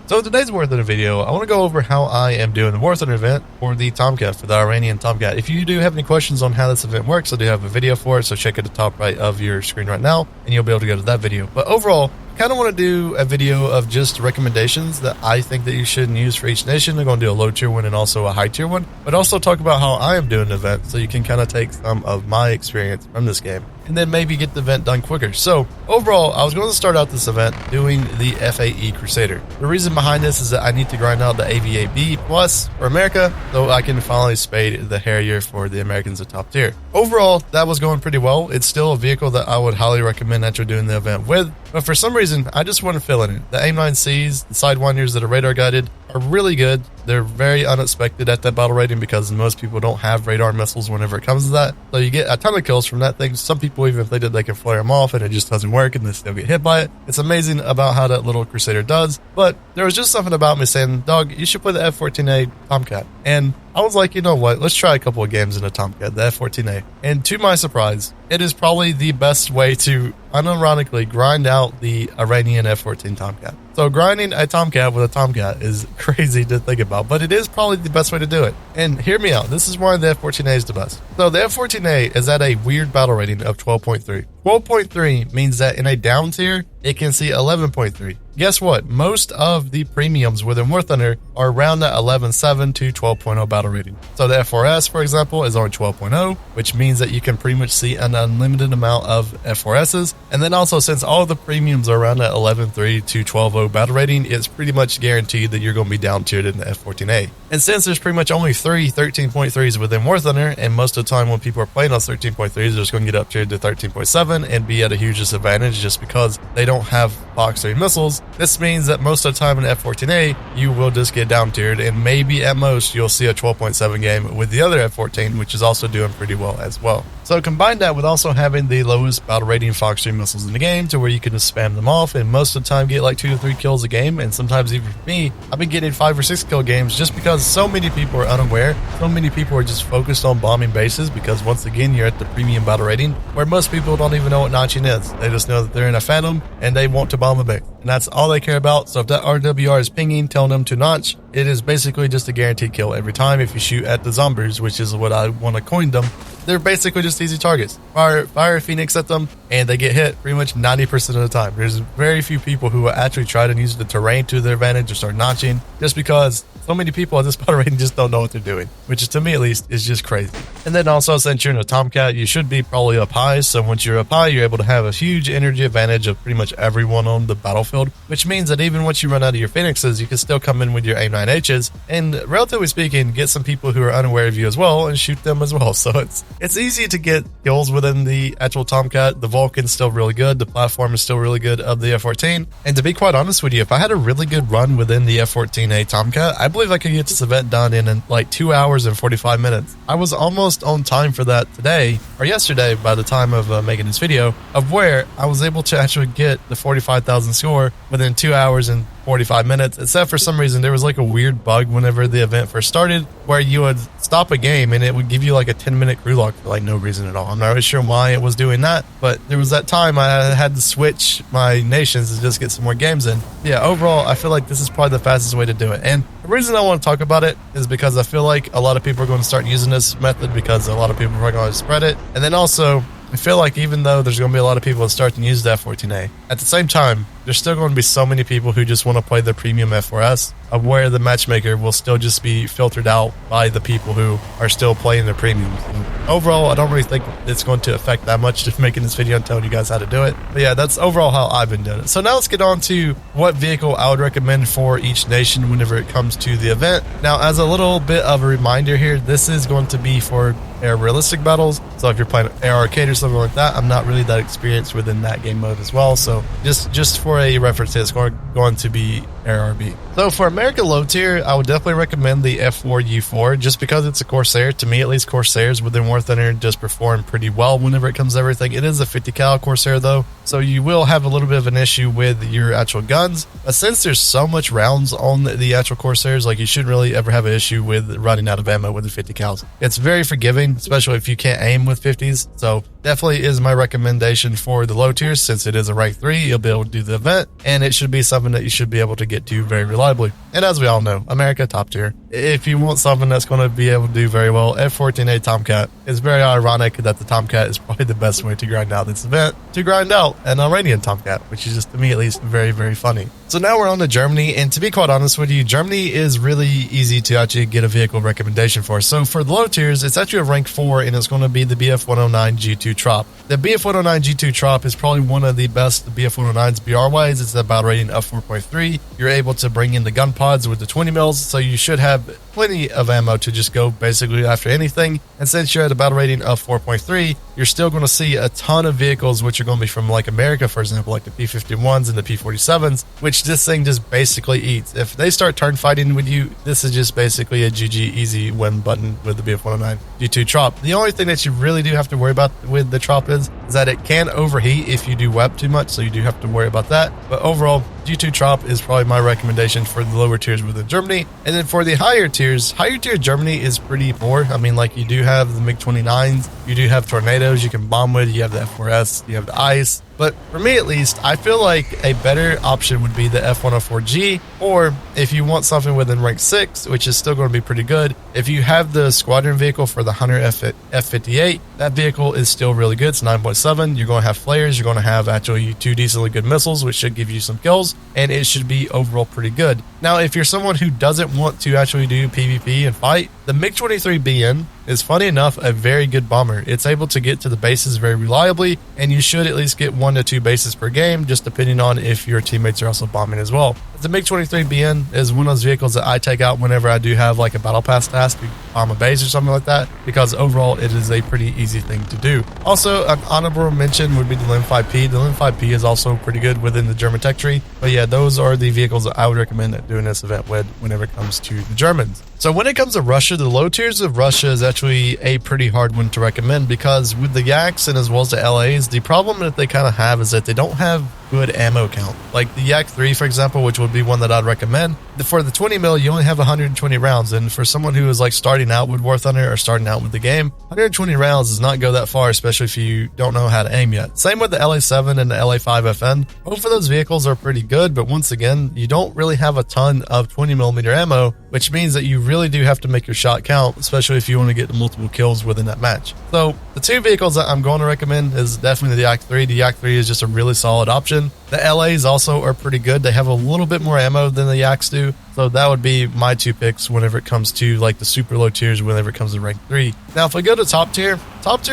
So in today's War Thunder video, I want to go over how I am doing the War Thunder event for the Tomcat, for the Iranian Tomcat. If you do have any questions on how this event works, I do have a video for it, so check at the top right of your screen right now, and you'll be able to go to that video. But overall, I kind of want to do a video of just recommendations that I think that you should use for each nation. I'm going to do a low tier one and also a high tier one, but also talk about how I am doing the event so you can kind of take some of my experience from this game and then maybe get the event done quicker. So overall, I was going to start out this event doing the FAE Crusader. The reason behind this is that I need to grind out the AVAB plus for America so I can finally spade the Harrier for the Americans at top tier. Overall, that was going pretty well. It's still a vehicle that I would highly recommend that you're doing the event with, but for some reason, I just wasn't feeling it. The AIM-9Cs, the Sidewinders that are radar guided, are really good. They're very unexpected at that battle rating because most people don't have radar missiles whenever it comes to that. So you get a ton of kills from that thing. Some people, even if they did, they can flare them off and it just doesn't work and they still get hit by it. It's amazing about how that little Crusader does. But there was just something about me saying, dog, you should play the F14A Tomcat. And I was like, you know what? Let's try a couple of games in a Tomcat, the F14A. And to my surprise, it is probably the best way to unironically grind out the Iranian F14 Tomcat. So grinding a Tomcat with a Tomcat is crazy to think about, but it is probably the best way to do it. And hear me out. This is why the F14A is the best. So the F14A is at a weird battle rating of 12.3. 12.3 means that in a down tier, it can see 11.3. Guess what? Most of the premiums within War Thunder are around that 11.7 to 12.0 battle rating. So the F4S, for example, is on 12.0, which means that you can pretty much see an unlimited amount of F4Ss. And then also, since all of the premiums are around that 11.3 to 12.0 battle rating, it's pretty much guaranteed that you're going to be down tiered in the F14A. And since there's pretty much only 3 13.3s within War Thunder, and most of the time when people are playing on 13.3s, they're just going to get up tiered to 13.7 and be at a huge disadvantage just because they don't have Box 3 missiles. This means that most of the time in F14A, you will just get down tiered, and maybe at most you'll see a 12.7 game with the other F14, which is also doing pretty well as well. So combine that with also having the lowest battle rating Fox 3 missiles in the game to where you can just spam them off and most of the time get like 2 to 3 kills a game. And sometimes even for me, I've been getting 5 or 6 kill games just because so many people are unaware. So many people are just focused on bombing bases because once again, you're at the premium battle rating where most people don't even know what notching is. They just know that they're in a Phantom and they want to bomb a base. And that's all they care about. So if that RWR is pinging, telling them to notch, it is basically just a guaranteed kill every time if you shoot at the zombies, which is what I want to coin them. They're basically just easy targets. Fire a Phoenix at them, and they get hit pretty much 90% of the time. There's very few people who will actually try to use the terrain to their advantage or start notching, just because so many people at this battle rating just don't know what they're doing, which is, to me at least, is just crazy. And then also, since you're in a Tomcat, you should be probably up high. So once you're up high, you're able to have a huge energy advantage of pretty much everyone on the battlefield, which means that even once you run out of your Phoenixes, you can still come in with your A9Hs and, relatively speaking, get some people who are unaware of you as well and shoot them as well. So it's easy to get kills within the actual Tomcat. The Vulcan's still really good. The platform is still really good of the F14. And to be quite honest with you, if I had a really good run within the F14A Tomcat, I believe I could get this event done in like 2 hours and 45 minutes. I was almost on time for that today or yesterday by the time of making this video, of where I was able to actually get the 45,000 score within 2 hours and 45 minutes, except for some reason there was like a weird bug whenever the event first started where you would stop a game and it would give you like a 10-minute crew lock for like no reason at all. I'm not really sure why it was doing that, but there was that time I had to switch my nations to just get some more games in. Yeah, overall, I feel like this is probably the fastest way to do it. And the reason I want to talk about it is because I feel like a lot of people are going to start using this method because a lot of people are going to spread it. And then also, I feel like even though there's going to be a lot of people that start to use the F14A, at the same time, there's still going to be so many people who just want to play the premium F4S, of where the matchmaker will still just be filtered out by the people who are still playing the premiums. And overall, I don't really think it's going to affect that much just making this video and telling you guys how to do it. But yeah, that's overall how I've been doing it. So now let's get on to what vehicle I would recommend for each nation whenever it comes to the event. Now, as a little bit of a reminder here, this is going to be for air realistic battles. So if you're playing air arcade or something like that, I'm not really that experienced within that game mode as well. So just for a reference, it's going to be ARB. So for American low tier, I would definitely recommend the F4U4 just because it's a Corsair. To me, at least, Corsairs within War Thunder just perform pretty well whenever it comes to everything. It is a 50 cal Corsair though, so you will have a little bit of an issue with your actual guns. But since there's so much rounds on the actual Corsairs, like, you shouldn't really ever have an issue with running out of ammo with the 50 cals. It's very forgiving, especially if you can't aim with 50s. So definitely is my recommendation for the low tiers. Since it is a rank 3, you'll be able to do the event, and it should be something that you should be able to get to very reliably. And as we all know, America top tier. If you want something that's going to be able to do very well, F14A Tomcat. It's very ironic that the Tomcat is probably the best way to grind out this event, to grind out an Iranian Tomcat, which is just, to me at least, very, very funny. So now we're on to Germany, and to be quite honest with you, Germany is really easy to actually get a vehicle recommendation for. So for the low tiers, it's actually a rank 4, and it's going to be the BF109 G2 Trop. The BF109 G2 Trop is probably one of the best BF109s BR-wise. It's a battle rating of 4.3. You're able to bring in the gun pods with the 20 mils, so you should have plenty of ammo to just go basically after anything. And since you're at a battle rating of 4.3, you're still going to see a ton of vehicles which are going to be from like America, for example, like the P51s and the P47s, which this thing just basically eats. If they start turn fighting with you, this is just basically a GG easy win button with the BF109 G2 Trop. The only thing that you really do have to worry about with the Trop is that it can overheat if you do web too much, so you do have to worry about that. But overall, G2 Trop is probably my recommendation for the lower tiers within Germany. And then for the higher tier Germany is pretty poor. I mean, like, you do have the MiG-29s, you do have Tornadoes you can bomb with, you have the F4S, you have the ICE. But for me at least, I feel like a better option would be the F104G, or if you want something within rank 6, which is still going to be pretty good, if you have the squadron vehicle for the Hunter F58, that vehicle is still really good. It's 9.7. You're going to have flares, you're going to have actually 2 decently good missiles, which should give you some kills, and it should be overall pretty good. Now, if you're someone who doesn't want to actually do PvP and fight, the MiG-23BN is, funny enough, a very good bomber. It's able to get to the bases very reliably, and you should at least get 1 to 2 bases per game, just depending on if your teammates are also bombing as well. The MiG-23BN is one of those vehicles that I take out whenever I do have like a battle pass task to bomb a base or something like that, because overall it is a pretty easy thing to do. Also, an honorable mention would be the LIM-5P. The LIM-5P is also pretty good within the German tech tree, but yeah, those are the vehicles that I would recommend doing this event with whenever it comes to the Germans. So when it comes to Russia, the low tiers of Russia is actually a pretty hard one to recommend, because with the Yaks and as well as the LAs, the problem that they kind of have is that they don't have good ammo count. Like the Yak 3, for example, which would be one that I'd recommend. For the 20 mil, you only have 120 rounds, and for someone who is like starting out with War Thunder or starting out with the game, 120 rounds does not go that far, especially if you don't know how to aim yet. Same with the LA7 and the LA5 FN. Both of those vehicles are pretty good, but once again, you don't really have a ton of 20 millimeter ammo, which means that you really do have to make your shot count, especially if you want to get multiple kills within that match. So the 2 vehicles that I'm going to recommend is definitely the Yak 3. The Yak 3 is just a really solid option. The LAs also are pretty good. They have a little bit more ammo than the Yaks do. So that would be my 2 picks whenever it comes to like the super low tiers, whenever it comes to rank 3. Now, if we go to top tier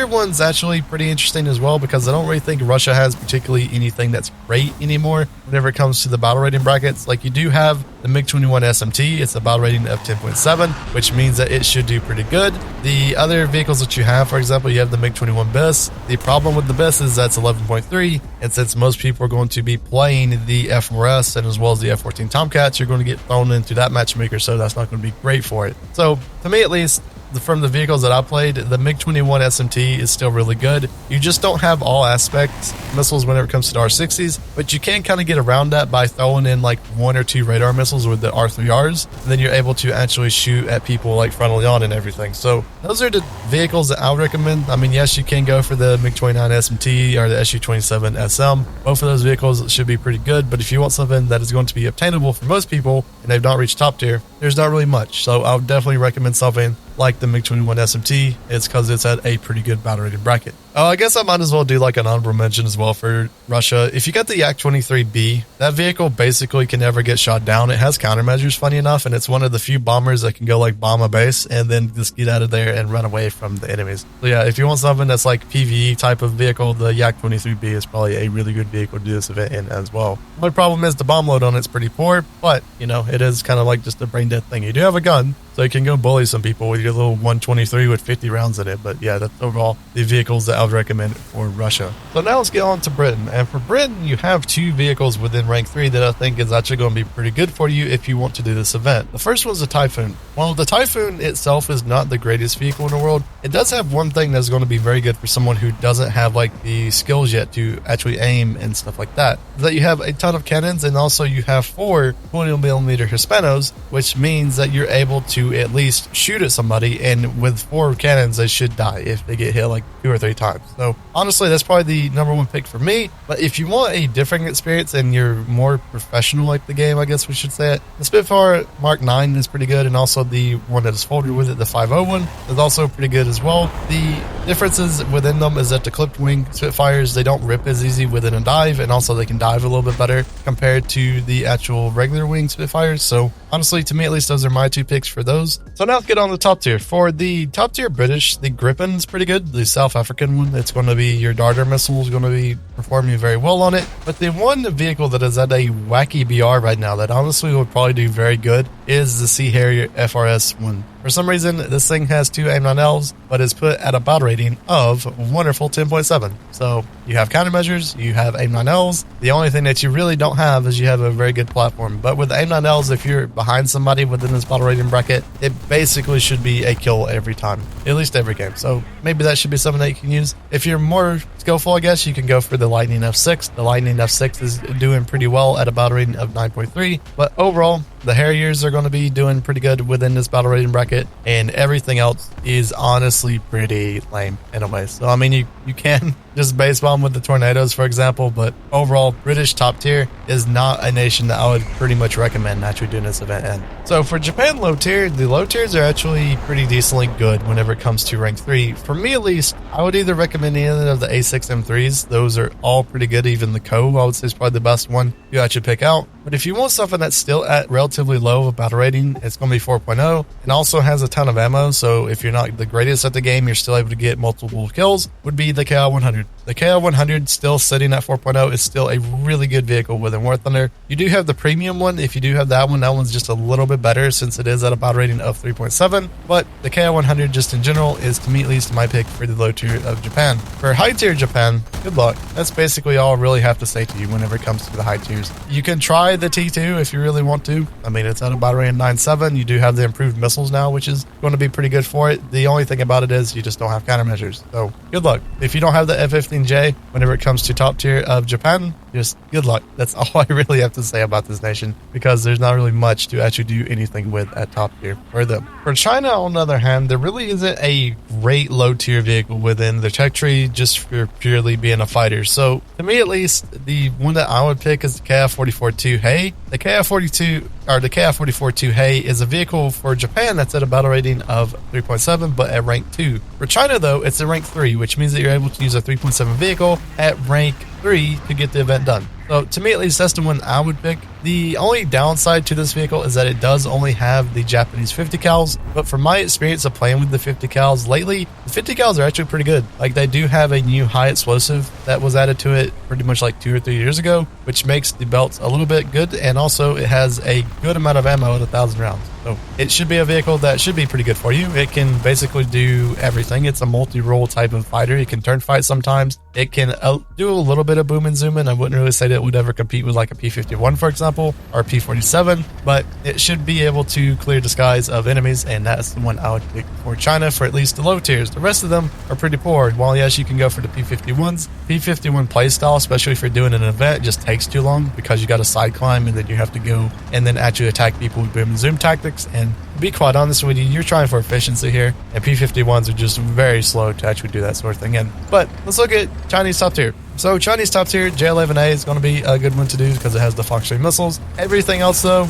one's actually pretty interesting as well, because I don't really think Russia has particularly anything that's great anymore whenever it comes to the battle rating brackets. Like, you do have the MiG-21 SMT. It's a battle rating of 10.7, which means that it should do pretty good. The other vehicles that you have, for example, you have the MiG-21 BIS. The problem with the BIS is that's 11.3, and since most people are going to be playing the F4S and as well as the F14 Tomcats, you're going to get thrown into that matchmaker, so that's not going to be great for it. So to me at least, from the vehicles that I played, the MiG-21 SMT is still really good. You just don't have all aspects missiles whenever it comes to the R60s, but you can kind of get around that by throwing in like 1 or 2 radar missiles with the R3Rs, and then you're able to actually shoot at people like frontally on and everything. So those are the vehicles that I would recommend. I mean, yes, you can go for the MiG-29 SMT or the SU-27 SM. Both of those vehicles should be pretty good, but if you want something that is going to be obtainable for most people and they've not reached top tier, there's not really much. So I would definitely recommend something like the MiG-21 SMT. It's because it's at a pretty good battle rated bracket. Oh, I guess I might as well do like an honorable mention as well for Russia. If you got the Yak 23B, that vehicle basically can never get shot down. It has countermeasures, funny enough, and it's one of the few bombers that can go like bomb a base and then just get out of there and run away from the enemies. So yeah, if you want something that's like PvE type of vehicle, the Yak 23B is probably a really good vehicle to do this event in as well. My problem is the bomb load on it's pretty poor, but you know, it is kind of like just a brain dead thing. You do have a gun, so you can go bully some people with your little 123 with 50 rounds in it. But yeah, that's overall the vehicles that I would recommend for Russia. So now let's get on to Britain. And for Britain, you have 2 vehicles within rank 3 that I think is actually going to be pretty good for you if you want to do this event. The first one's the Typhoon. Well, the Typhoon itself is not the greatest vehicle in the world, it does have one thing that's going to be very good for someone who doesn't have like the skills yet to actually aim and stuff like that. That you have a ton of cannons, and also you have 4 20mm Hispanos, which means that you're able to at least shoot at somebody, and with 4 cannons they should die if they get hit like 2 or 3 times. So honestly, that's probably the number 1 pick for me. But if you want a different experience and you're more professional like the game, I guess we should say it, the Spitfire Mark 9 is pretty good, and also the one that is folded with it, the 501, is also pretty good as well. The differences within them is that the clipped wing Spitfires, they don't rip as easy within a dive, and also they can dive a little bit better compared to the actual regular wing Spitfires. So honestly, to me at least, those are my 2 picks for those. So now let's get on the top tier. For the top tier British, the Gripen is pretty good. The South African one, it's going to be your darter missile, is going to be performing very well on it. But the one vehicle that is at a wacky BR right now that honestly would probably do very good is the Sea Harrier FRS one. For some reason, this thing has 2 AIM-9Ls, but is put at a battle rating of wonderful 10.7. So you have countermeasures, you have AIM-9Ls. The only thing that you really don't have is you have a very good platform. But with AIM-9Ls, if you're behind somebody within this battle rating bracket, it basically should be a kill every time, at least every game. So maybe that should be something that you can use. If you're more skillful, I guess, you can go for the Lightning F6. The Lightning F6 is doing pretty well at a battle rating of 9.3. But overall, the Harriers are going to be doing pretty good within this battle rating bracket, and everything else is honestly pretty lame in a way. So, I mean, you can just base bomb with the Tornadoes, for example, but overall, British top tier is not a nation that I would pretty much recommend actually doing this event in. So for Japan low tier, the low tiers are actually pretty decently good whenever it comes to rank 3. For me at least, I would either recommend any of the A6 M3s. Those are all pretty good. Even the Co, I would say, is probably the best one you actually pick out. But if you want something that's still at relatively low of a battle rating, it's going to be 4.0 and also has a ton of ammo. So if you're not the greatest at the game, you're still able to get multiple kills, would be the KI-100. The KI-100 still sitting at 4.0 is still a really good vehicle within War Thunder. You do have the premium one. If you do have that one's just a little bit better since it is at a battle rating of 3.7. But the KI-100 just in general is, to me at least, my pick for the low tier of Japan. For high tier Japan, good luck. That's basically all I really have to say to you whenever it comes to the high tiers. You can try the T2 if you really want to. I mean, it's at a battle rating 9.7. You do have the improved missiles now, which is going to be pretty good for it. The only thing about it is you just don't have countermeasures. So good luck. If you don't have the F15J whenever it comes to top tier of Japan, just good luck. That's all I really have to say about this nation, because there's not really much to actually do anything with at top tier for them. For China, on the other hand, there really isn't a great low tier vehicle within the tech tree just for purely being a fighter. So to me at least, the one that I would pick is the KI-44-2 Hei. The KI-44-2 Hei is a vehicle for Japan that's at a battle rating of 3.7 but at rank 2. For China though, it's a rank 3, which means that you're able to use a 3.7 vehicle at rank 3 to get the event done. So to me at least, that's the one I would pick. The only downside to this vehicle is that it does only have the Japanese 50 cals, but from my experience of playing with the 50 cals lately, the 50 cals are actually pretty good. Like, they do have a new high explosive that was added to it pretty much like 2 or 3 years ago, which makes the belts a little bit good, and also it has a good amount of ammo at 1,000 rounds. So it should be a vehicle that should be pretty good for you. It can basically do everything. It's a multi-role type of fighter. It can turn fight sometimes. It can do a little bit of boom and zoom in. I wouldn't really say that it would ever compete with like a P-51, for example, or a P-47, but it should be able to clear the skies of enemies, and that's the one I would pick for China for at least the low tiers. The rest of them are pretty poor. While yes, you can go for the P-51s, P-51 playstyle, especially if you're doing an event, just takes too long because you got to side climb and then you have to go and then actually attack people with boom and zoom tactics. And to be quite honest with you, you're trying for efficiency here, and P-51s are just very slow to actually do that sort of thing. But let's look at Chinese top tier. So Chinese top tier, J11A is going to be a good one to do because it has the Fox 3 missiles. Everything else though,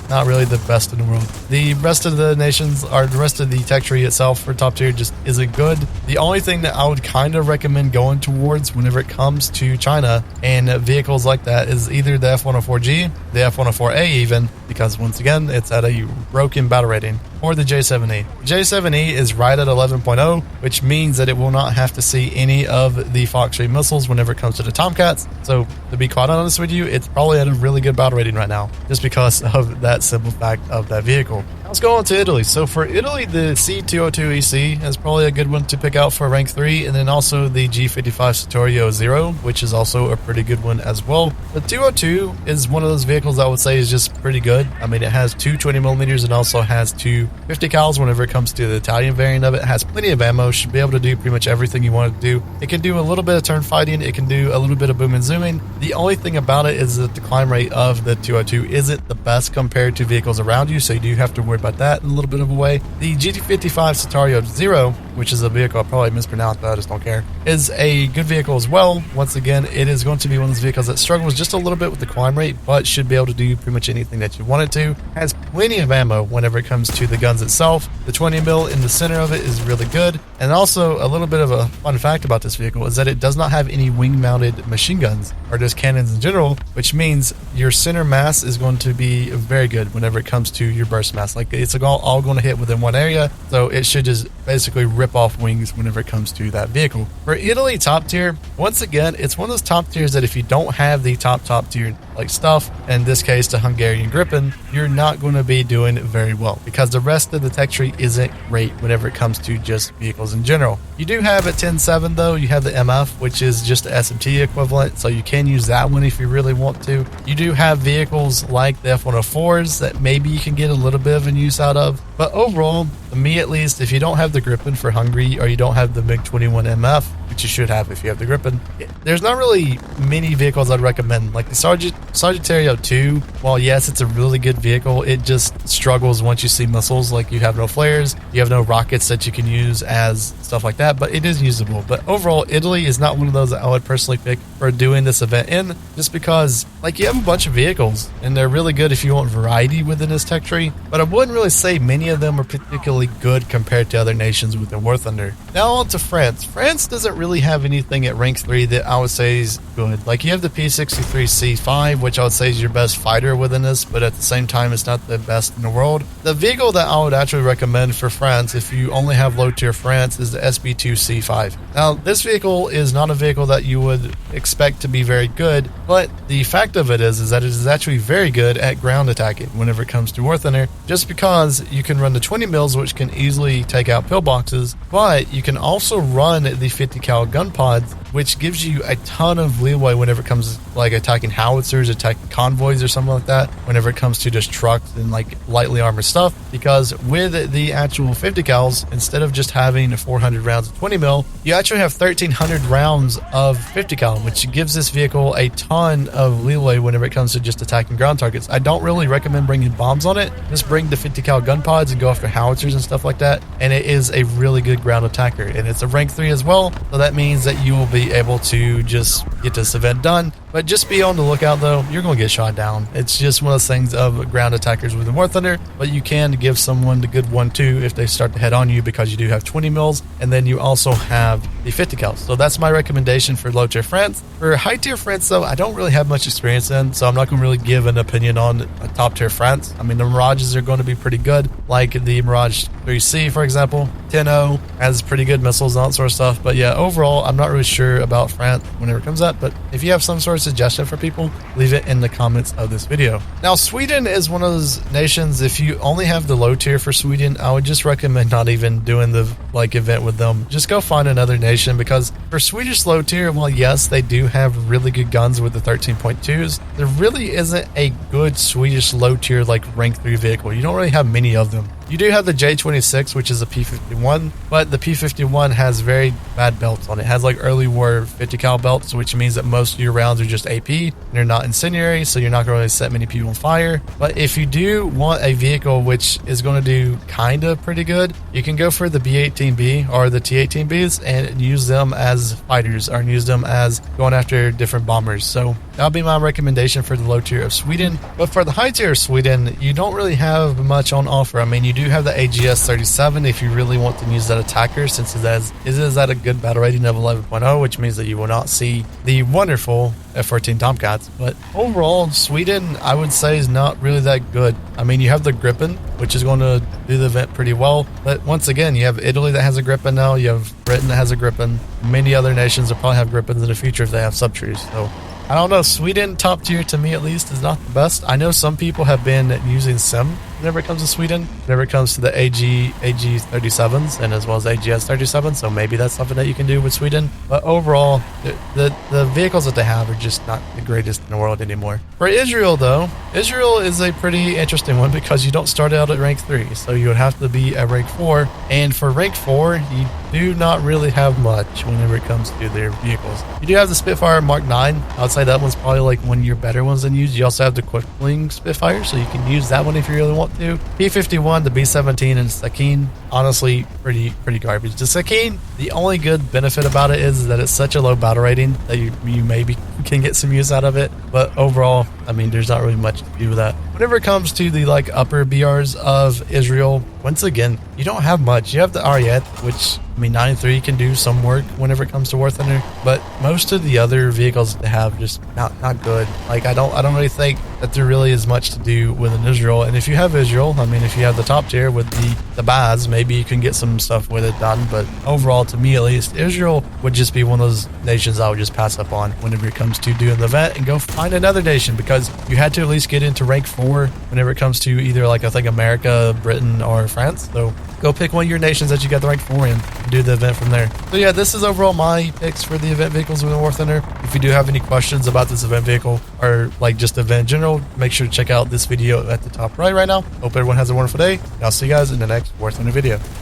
not really the best in the world. The rest of the nations, or the rest of the tech tree itself for top tier, just isn't good. The only thing that I would kind of recommend going towards whenever it comes to China and vehicles like that is either the F104G, the F104A even, because once again, it's at a broken battle rating, or the J7E. J7E is right at 11.0, which means that it will not have to see any of the Fox 3 missiles whenever it comes to the Tomcats. So to be quite honest with you, it's probably at a really good battle rating right now, just because of that simple fact of that vehicle. Let's go on to Italy. So for Italy, the C202EC is probably a good one to pick out for rank 3, and then also the G55 Satorio Zero, which is also a pretty good one as well. The 202 is one of those vehicles I would say is just pretty good. I mean, it has two 20mm and also has two 50 cals whenever it comes to the Italian variant of it. It has plenty of ammo, should be able to do pretty much everything you want it to do. It can do a little bit of turn fighting, it can do a little bit of boom and zooming. The only thing about it is that the climb rate of the 202 isn't the best compared to vehicles around you, so you do have to worry about that in a little bit of a way. The GT55 Satario Zero, which is a vehicle I probably mispronounced, but I just don't care, is a good vehicle as well. Once again, it is going to be one of those vehicles that struggles just a little bit with the climb rate, but should be able to do pretty much anything that you want it to. Has plenty of ammo whenever it comes to the guns itself. The 20mm in the center of it is really good. And also, a little bit of a fun fact about this vehicle is that it does not have any wing-mounted machine guns, or just cannons in general, which means your center mass is going to be very good whenever it comes to your burst mass. Like, it's all going to hit within one area, so it should just basically rip off wings whenever it comes to that vehicle. For Italy top tier, once again, it's one of those top tiers that if you don't have the top tier like stuff, in this case the Hungarian Gripen, you're not going to be doing very well, because the rest of the tech tree isn't great whenever it comes to just vehicles in general. You do have at 10.7 though, you have the MF, which is just the SMT equivalent, so you can use that one if you really want to. You do have vehicles like the F104s that maybe you can get a little bit of a use out of, but overall, for me at least, if you don't have the Gripen for Hungary, or you don't have the MiG-21 MF, which you should have if you have the Gripen, there's not really many vehicles I'd recommend. Like the Sagittario 2, while yes, it's a really good vehicle, it just struggles once you see missiles. Like, you have no flares, you have no rockets that you can use as stuff like that, but it is usable. But overall, Italy is not one of those that I would personally pick for doing this event in, just because, like, you have a bunch of vehicles, and they're really good if you want variety within this tech tree, but I wouldn't really say many of them are particularly good compared to other nations within War Thunder. Now on to France. France doesn't really have anything at rank 3 that I would say is good. Like, you have the P63C5, which I would say is your best fighter within this, but at the same time, it's not the best in the world. The vehicle that I would actually recommend for France, if you only have low tier France, is the SB2C5. Now, this vehicle is not a vehicle that you would expect to be very good, but the fact of it is that it is actually very good at ground attacking whenever it comes to War Thunder, just because you can run the 20 mils, which can easily take out pillboxes, but you can also run the 50 cal gun pods, which gives you a ton of leeway whenever it comes to, like, attacking howitzers, attacking convoys or something like that, whenever it comes to just trucks and like lightly armored stuff. Because with the actual 50 cals, instead of just having 400 rounds of 20 mil, you actually have 1300 rounds of 50 cal, which gives this vehicle a ton of leeway whenever it comes to just attacking ground targets. I don't really recommend bringing bombs on it. Just bring the 50 cal gun pods and go after howitzers and stuff like that, and it is a really good ground attacker, and it's a rank 3 as well, so that means that you will be able to just get this event done. But just be on the lookout though, you're going to get shot down. It's just one of those things of ground attackers within War Thunder, but you can give someone the good one too if they start to head on you, because you do have 20 mils, and then you also have the 50 cal. So that's my recommendation for low tier France. For high tier France though, I don't really have much experience in, so I'm not going to really give an opinion on a top tier France. I mean, the Mirages are going to be pretty good, like the Mirage 3C for example. 10.0 has pretty good missiles and all that sort of stuff, but yeah, overall I'm not really sure about France whenever it comes up. But if you have some sort of suggestion for people, leave it in the comments of this video. Now, Sweden is one of those nations, if you only have the low tier for Sweden, I would just recommend not even doing the event with them. Just go find another nation, because for Swedish low tier, well, yes, they do have really good guns with the 13.2s. There really isn't a good Swedish low tier like rank 3 vehicle. You don't really have many of them. You do have the J26, which is a P51, but the P51 has very bad belts on it. It has like early war 50 cal belts, which means that most of your rounds are just AP, and they're not incendiary, so you're not going to really set many people on fire. But if you do want a vehicle which is going to do kind of pretty good, you can go for the B18B or the T18Bs and use them as fighters, or use them as going after different bombers. So that'll be my recommendation for the low tier of Sweden. But for the high tier of Sweden, you don't really have much on offer. I mean, you do have the AGS 37 if you really want to use that attacker, since it is at a good battle rating of 11.0, which means that you will not see the wonderful F14 Tomcats. But overall, Sweden, I would say, is not really that good. I mean, you have the Gripen, which is going to do the event pretty well. But once again, you have Italy that has a Gripen now. You have Britain that has a Gripen. Many other nations will probably have Gripens in the future if they have subtrees. So I don't know. Sweden, top tier to me at least, is not the best. I know some people have been using Sim whenever it comes to Sweden, whenever it comes to the AG37s and as well as AGS 37. So maybe that's something that you can do with Sweden. But overall, the vehicles that they have are just not the greatest in the world anymore. For Israel though, Israel is a pretty interesting one because you don't start out at rank 3. So you would have to be at rank 4. And for rank 4, you do not really have much whenever it comes to their vehicles. You do have the Spitfire Mark 9. I would say that one's probably like one of your better ones than used. You also have the Quickling Spitfire, so you can use that one if you really want to. P-51, the B-17, and Sakine, honestly, pretty garbage. The Sakine, the only good benefit about it is that it's such a low battle rating that you maybe can get some use out of it. But overall, I mean, there's not really much to do with that. Whenever it comes to the like upper BRs of Israel, once again, you don't have much. You have the Ariet, which I mean, 9.3 can do some work whenever it comes to War Thunder, but most of the other vehicles they have just not good. Like I don't really think that there really is much to do with an Israel. And if you have Israel, I mean, if you have the top tier with the Baz, maybe you can get some stuff with it done. But overall, to me at least, Israel would just be one of those nations I would just pass up on whenever it comes to doing the event and go find another nation, because you had to at least get into rank 4 whenever it comes to either like I think America, Britain, or France. So go pick one of your nations that you got the rank 4 in and do the event from there. So yeah, this is overall my picks for the event vehicles with War Thunder. If you do have any questions about this event vehicle or like just the event in general, make sure to check out this video at the top right now. Hope everyone has a wonderful day, and I'll see you guys in the next War Thunder video.